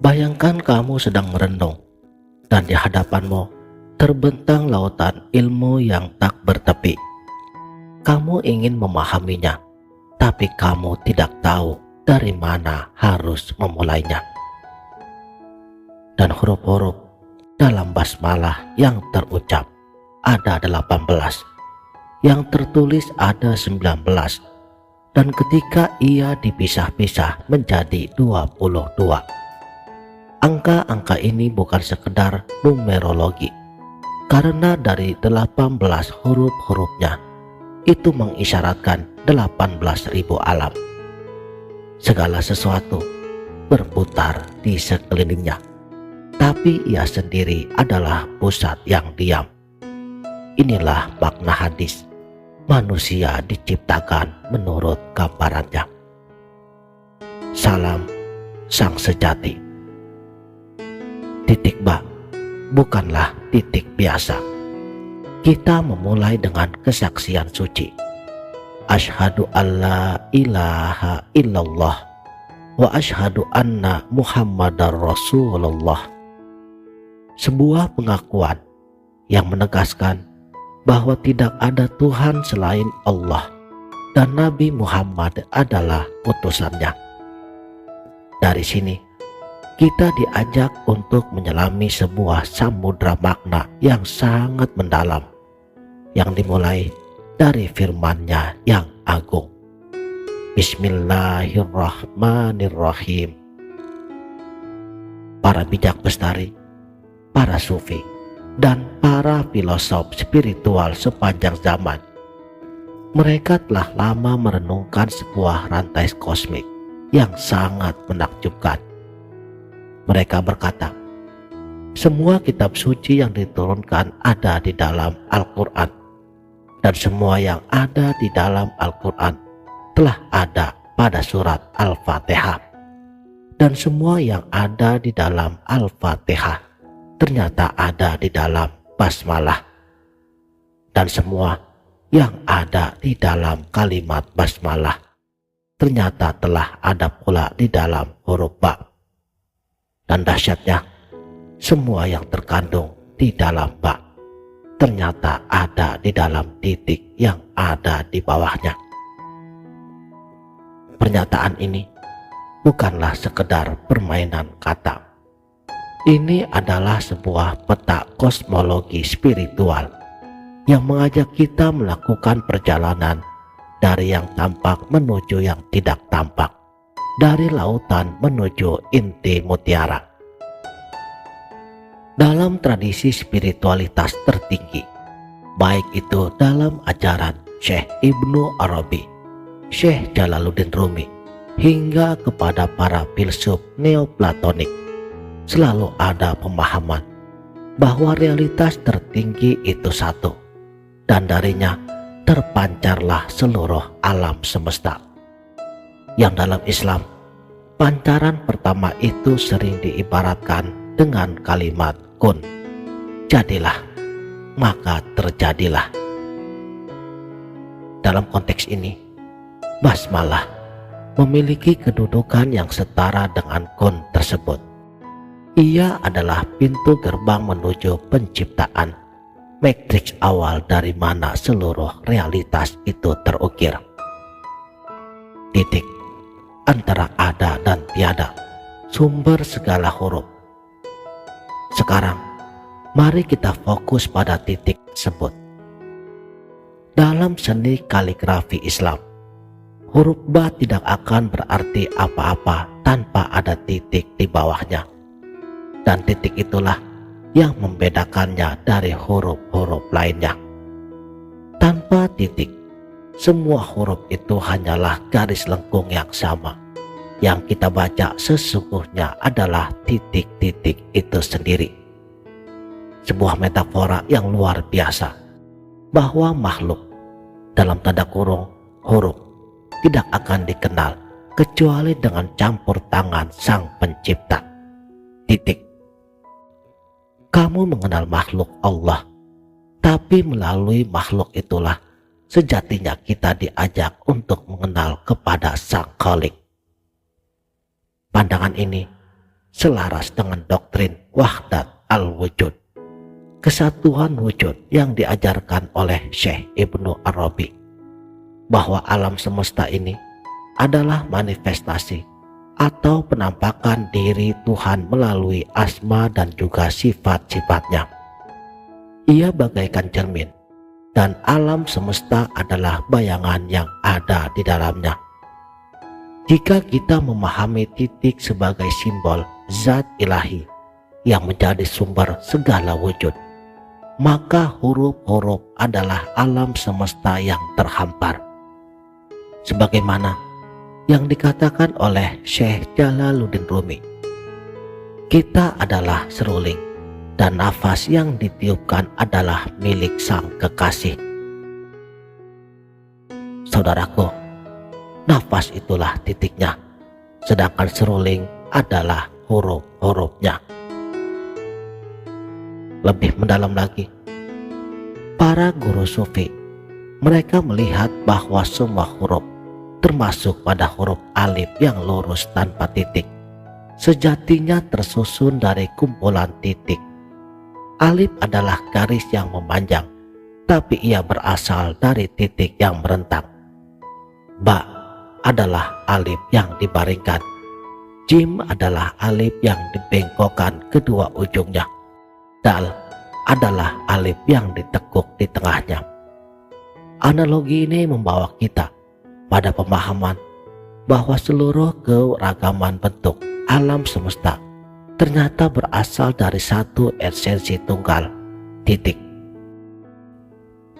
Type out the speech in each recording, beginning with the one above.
Bayangkan kamu sedang merenung dan di hadapanmu terbentang lautan ilmu yang tak bertepi. Kamu ingin memahaminya, tapi kamu tidak tahu dari mana harus memulainya. Dan huruf-huruf dalam basmalah yang terucap ada 18, yang tertulis ada 19, dan ketika ia dipisah-pisah menjadi 22. Angka-angka ini bukan sekedar numerologi, karena dari 18 huruf-hurufnya itu mengisyaratkan 18.000 alam. Segala sesuatu berputar di sekelilingnya, tapi ia sendiri adalah pusat yang diam. Inilah makna hadis, manusia diciptakan menurut gambarannya. Salam sang sejati. Titik ba bukanlah titik biasa. Kita memulai dengan kesaksian suci. Asyhadu alla ilaha illallah wa asyhadu anna Muhammadar Rasulullah. Sebuah pengakuan yang menegaskan bahwa tidak ada Tuhan selain Allah dan Nabi Muhammad adalah utusannya. Dari sini kita diajak untuk menyelami sebuah samudra makna yang sangat mendalam, yang dimulai dari firman-Nya yang agung. Bismillahirrahmanirrahim. Para bijak bestari, para sufi, dan para filosof spiritual sepanjang zaman, mereka telah lama merenungkan sebuah rantai kosmik yang sangat menakjubkan. Mereka berkata, semua kitab suci yang diturunkan ada di dalam Al-Quran, dan semua yang ada di dalam Al-Quran telah ada pada surat Al-Fatihah, dan semua yang ada di dalam Al-Fatihah ternyata ada di dalam basmalah, dan semua yang ada di dalam kalimat basmalah ternyata telah ada pula di dalam huruf ba. Dan dahsyatnya, semua yang terkandung di dalam ba ternyata ada di dalam titik yang ada di bawahnya. Pernyataan ini bukanlah sekedar permainan kata. Ini adalah sebuah peta kosmologi spiritual yang mengajak kita melakukan perjalanan dari yang tampak menuju yang tidak tampak, dari lautan menuju inti mutiara. Dalam tradisi spiritualitas tertinggi, baik itu dalam ajaran Syekh Ibnu Arabi, Syekh Jalaluddin Rumi, hingga kepada para filsuf neoplatonik, selalu ada pemahaman bahwa realitas tertinggi itu satu, dan darinya terpancarlah seluruh alam semesta. Yang dalam Islam, pancaran pertama itu sering diibaratkan dengan kalimat kun, jadilah, maka terjadilah. Dalam konteks ini, basmalah memiliki kedudukan yang setara dengan kun tersebut. Ia adalah pintu gerbang menuju penciptaan, matriks awal dari mana seluruh realitas itu terukir. Titik antara ada dan tiada, sumber segala huruf. Sekarang, mari kita fokus pada titik tersebut. Dalam seni kaligrafi Islam, huruf ba tidak akan berarti apa-apa tanpa ada titik di bawahnya. Dan titik itulah yang membedakannya dari huruf-huruf lainnya. Tanpa titik, semua huruf itu hanyalah garis lengkung yang sama. Yang kita baca sesungguhnya adalah titik-titik itu sendiri. Sebuah metafora yang luar biasa, bahwa makhluk, dalam tanda kurung huruf, tidak akan dikenal kecuali dengan campur tangan Sang Pencipta. Titik. Kamu mengenal makhluk Allah, tapi melalui makhluk itulah sejatinya kita diajak untuk mengenal kepada Sang Khalik. Pandangan ini selaras dengan doktrin wahdat al-wujud, kesatuan wujud yang diajarkan oleh Syekh Ibnu Arabi, bahwa alam semesta ini adalah manifestasi atau penampakan diri Tuhan melalui asma dan juga sifat-sifatnya. Ia bagaikan cermin, dan alam semesta adalah bayangan yang ada di dalamnya. Jika kita memahami titik sebagai simbol zat ilahi yang menjadi sumber segala wujud, maka huruf-huruf adalah alam semesta yang terhampar. Sebagaimana yang dikatakan oleh Syekh Jalaluddin Rumi, kita adalah seruling dan nafas yang ditiupkan adalah milik sang kekasih. Saudaraku, nafas itulah titiknya, sedangkan seruling adalah huruf-hurufnya. Lebih mendalam lagi, para guru sufi, mereka melihat bahwa semua huruf, termasuk pada huruf alif yang lurus tanpa titik, sejatinya tersusun dari kumpulan titik. Alif adalah garis yang memanjang, tapi ia berasal dari titik yang merentang. Ba adalah alif yang dibaringkan. Jim adalah alif yang dibengkokkan kedua ujungnya. Dal adalah alif yang ditekuk di tengahnya. Analogi ini membawa kita pada pemahaman bahwa seluruh keragaman bentuk alam semesta ternyata berasal dari satu esensi tunggal, titik.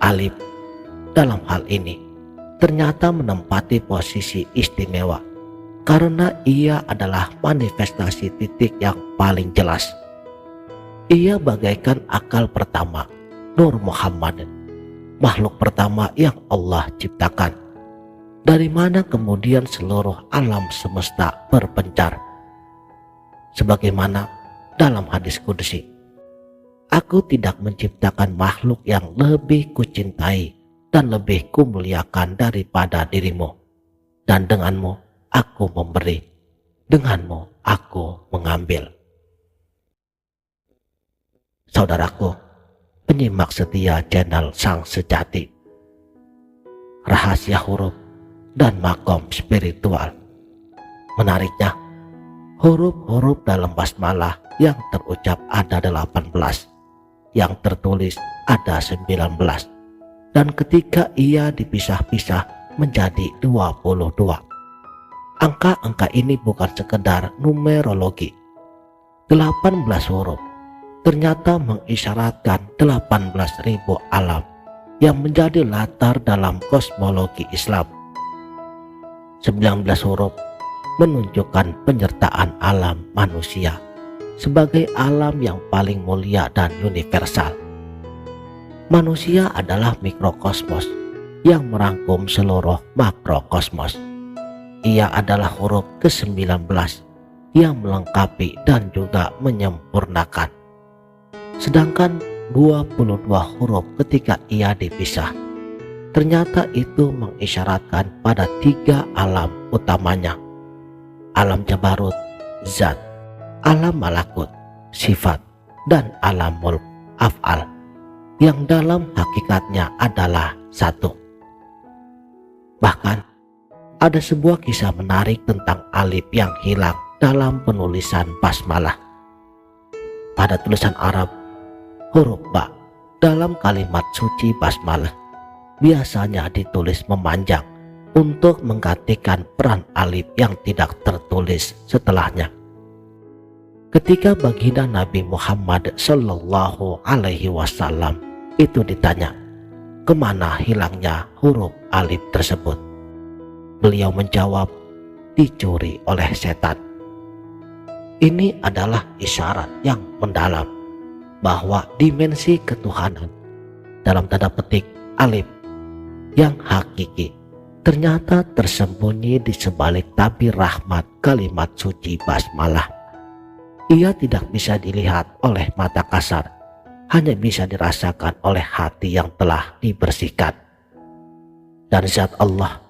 Alif dalam hal ini ternyata menempati posisi istimewa karena ia adalah manifestasi titik yang paling jelas. Ia bagaikan akal pertama, Nur Muhammad, makhluk pertama yang Allah ciptakan, dari mana kemudian seluruh alam semesta berpencar. Sebagaimana dalam hadis kudusi, aku tidak menciptakan makhluk yang lebih kucintai dan lebih kumuliakan daripada dirimu, dan denganmu aku memberi, denganmu aku mengambil. Saudaraku, penyimak setia channel Sang Sejati, rahasia huruf dan makom spiritual. Menariknya, huruf-huruf dalam basmalah yang terucap ada 18, yang tertulis ada 19, dan ketika ia dipisah-pisah menjadi 22. Angka-angka ini bukan sekedar numerologi. 18 huruf ternyata mengisyaratkan 18.000 alam yang menjadi latar dalam kosmologi Islam. 19 huruf menunjukkan penyertaan alam manusia sebagai alam yang paling mulia dan universal. Manusia adalah mikrokosmos yang merangkum seluruh makrokosmos. Ia adalah huruf ke-19 yang melengkapi dan juga menyempurnakan. Sedangkan 22 huruf ketika ia dipisah, ternyata itu mengisyaratkan pada 3 alam utamanya: alam jabarut, zat, alam malakut, sifat, dan alam mulk, af'al, yang dalam hakikatnya adalah satu. Bahkan ada sebuah kisah menarik tentang alif yang hilang dalam penulisan basmalah. Pada tulisan Arab, huruf ba dalam kalimat suci basmalah biasanya ditulis memanjang untuk menggantikan peran alif yang tidak tertulis setelahnya. Ketika baginda Nabi Muhammad Sallallahu Alaihi Wasallam itu ditanya, kemana hilangnya huruf alif tersebut? Beliau menjawab, dicuri oleh setan. Ini adalah isyarat yang mendalam bahwa dimensi ketuhanan, dalam tanda petik alif, yang hakiki ternyata tersembunyi di sebalik tabir rahmat kalimat suci basmalah. Ia tidak bisa dilihat oleh mata kasar, hanya bisa dirasakan oleh hati yang telah dibersihkan. Dan zat Allah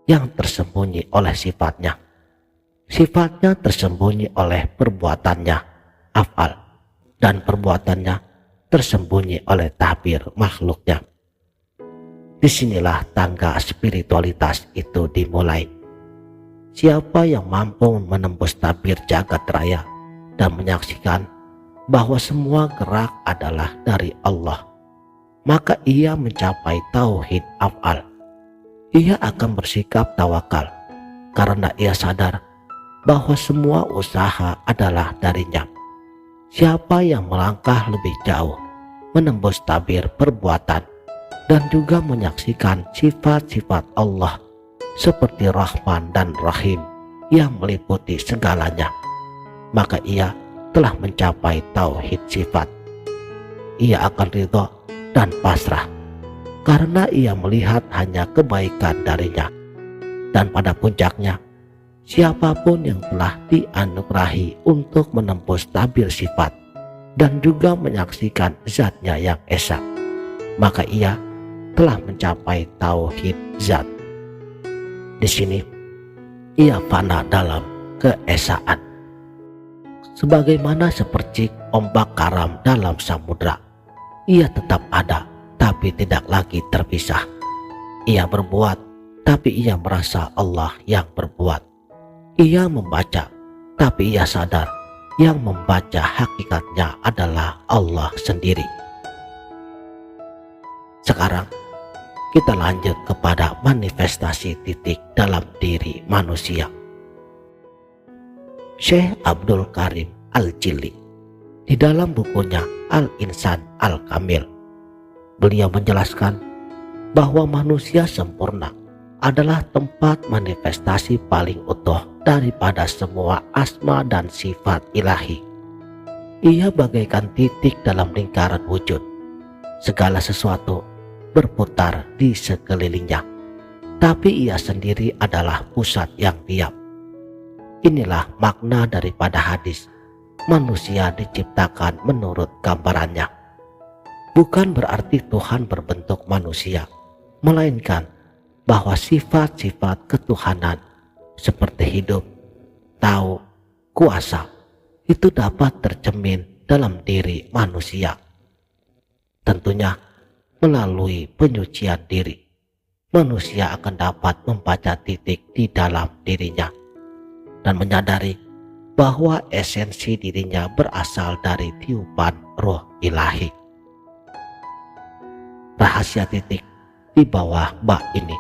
yang tersembunyi oleh sifatnya, Sifatnya tersembunyi oleh perbuatannya, af'al, dan perbuatannya tersembunyi oleh tabir makhluknya. Disinilah tangga spiritualitas itu dimulai. Siapa yang mampu menembus tabir jagat raya dan menyaksikan bahwa semua gerak adalah dari Allah, maka ia mencapai tauhid af'al. Ia akan bersikap tawakal karena ia sadar bahwa semua usaha adalah darinya. Siapa yang melangkah lebih jauh, menembus tabir perbuatan, dan juga menyaksikan sifat-sifat Allah seperti Rahman dan Rahim yang meliputi segalanya, maka ia telah mencapai tauhid sifat. Ia akan ridho dan pasrah karena ia melihat hanya kebaikan darinya. Dan pada puncaknya, siapapun yang telah dianugerahi untuk menembus tabir sifat dan juga menyaksikan zatnya yang esa, maka ia telah mencapai tauhid zat. Di sini ia fana dalam keesaan. Sebagaimana sepercik ombak karam dalam samudra, ia tetap ada tapi tidak lagi terpisah. Ia berbuat tapi ia merasa Allah yang berbuat. Ia membaca tapi ia sadar yang membaca hakikatnya adalah Allah sendiri. Sekarang kita lanjut kepada manifestasi titik dalam diri manusia. Syekh Abdul Karim Al-Jilli di dalam bukunya Al-Insan Al-Kamil, beliau menjelaskan bahwa manusia sempurna adalah tempat manifestasi paling utuh daripada semua asma dan sifat ilahi. Ia bagaikan titik dalam lingkaran wujud. Segala sesuatu berputar di sekelilingnya, tapi ia sendiri adalah pusat yang diam. Inilah makna daripada hadis, manusia diciptakan menurut gambarannya. Bukan berarti Tuhan berbentuk manusia, melainkan bahwa sifat-sifat ketuhanan seperti hidup, tahu, kuasa itu dapat tercermin dalam diri manusia. Tentunya melalui penyucian diri, manusia akan dapat membaca titik di dalam dirinya dan menyadari bahwa esensi dirinya berasal dari tiupan roh ilahi. Rahasia titik di bawah bak ini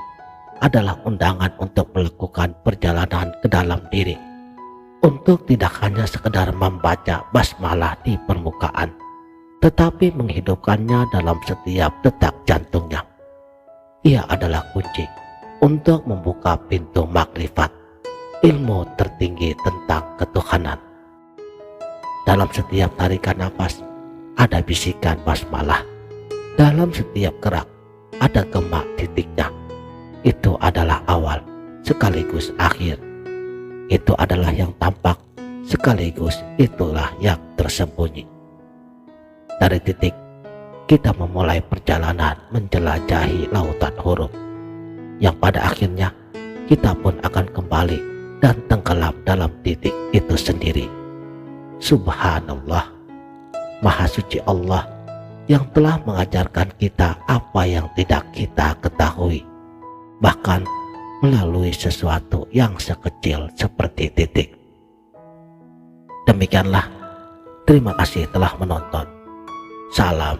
adalah undangan untuk melakukan perjalanan ke dalam diri, untuk tidak hanya sekedar membaca basmalah di permukaan, tetapi menghidupkannya dalam setiap detak jantungnya. Ia adalah kunci untuk membuka pintu makrifat, ilmu tertinggi tentang ketuhanan. Dalam setiap tarikan nafas ada bisikan basmalah. Dalam setiap gerak ada gemak titiknya. Itu adalah awal sekaligus akhir. Itu adalah yang tampak sekaligus itulah yang tersembunyi. Dari titik, kita memulai perjalanan menjelajahi lautan huruf, yang pada akhirnya kita pun akan kembali dan tenggelam dalam titik itu sendiri. Subhanallah, Maha Suci Allah yang telah mengajarkan kita apa yang tidak kita ketahui, bahkan melalui sesuatu yang sekecil seperti titik. Demikianlah, terima kasih telah menonton. Salam